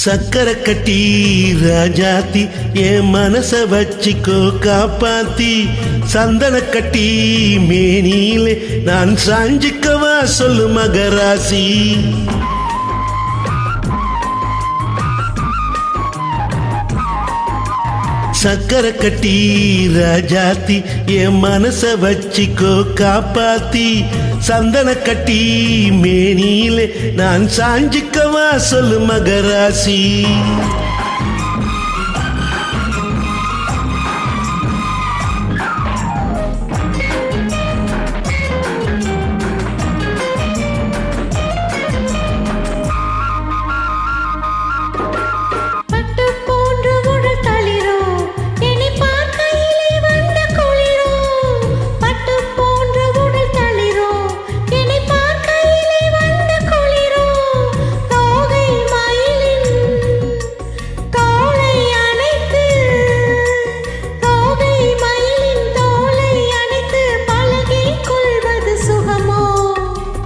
சக்கரை கட்டி ராஜாத்தி என் மனச வச்சிக்கோ காப்பாத்தி சந்தன கட்டி மேனியிலே நான் சாஞ்சிக்கவா சொல்லு மகராசி சக்கரை கட்டி ராஜாத்தி என் மனச வச்சிக்கோ காப்பாத்தி சந்தன கட்டி மேனியிலே நான் சாஞ்சிக்கவா சொல்லு மகராசி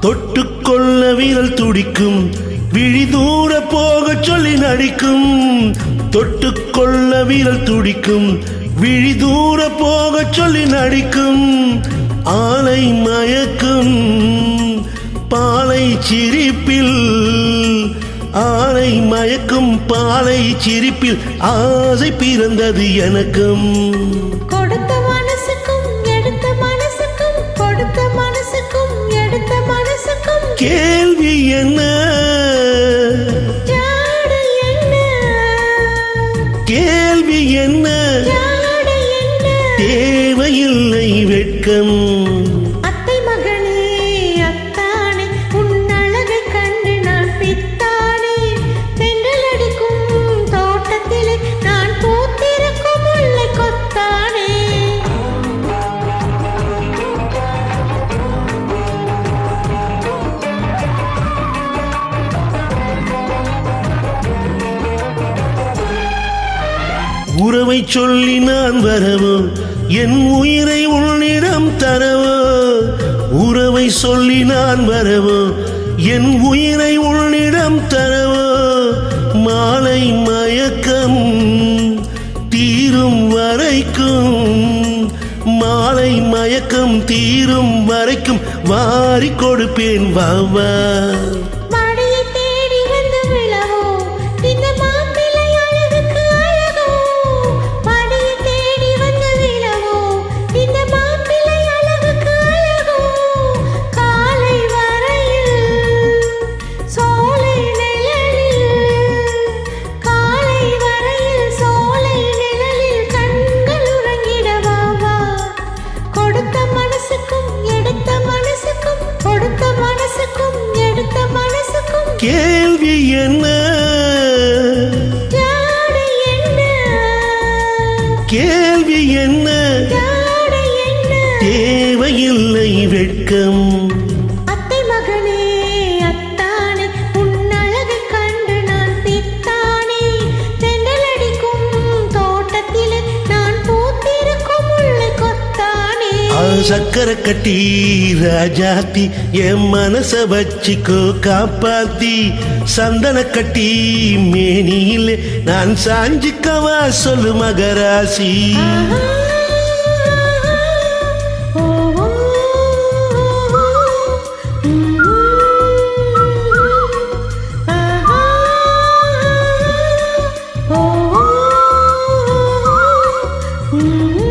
தொட்டுக்கொள்ள வீரல் துடிக்கும் விழி தூர போக சொல்லி நடிக்கும் தொட்டுக்கொள்ள வீரல் துடிக்கும் விழி தூர போக சொல்லி நடிக்கும் ஆலை மயக்கும் பாலை சிரிப்பில் ஆலை மயக்கும் பாலை சிரிப்பில் ஆசை பிறந்தது எனக்கும் கொடுத்த மனசுக்கும் எடுத்த மனசுக்கும் கொடுத்த மனசுக்கும் எடுத்த மனசுக்கும் கேள்வி என்ன கேள்வி என்ன தேவையில்லை வெட்கம் அத்தை மகனே அத்தானே உன்னழகை கண்டு நான் பித்தானே தென்றல் அடிக்கும் தோட்டத்திலே நான் பூத்திருக்கும் முல்லை கொத்தானே உறவை சொல்லி நான் வரவோ என் உயிரை உன்னிடம் தரவோ உறவை சொல்லி நான் வரவோ என் உயிரை உன்னிடம் தரவோ மாலை மயக்கம் தீரும் வரைக்கும் மாலை மயக்கம் தீரும் வரைக்கும் வாரி கொடுப்பேன் வாவா கேள்வி என்ன கேள்வி என்ன தேவையில்லை வெட்கம் அத்தை மகனே அத்தானே உன்னழகை கண்டு நான் பித்தானே தென்றல் அடிக்கும் தோட்டத்திலே நான் பூத்திருக்கும் முல்லை கொத்தானே சக்கரை கட்டி ராஜாத்தி என் மனச வச்சிக்கோ காப்பாத்தி சந்தன கட்டி மேனியிலே நான் சாஞ்சிக்கவா சொல்லு மகராசி oh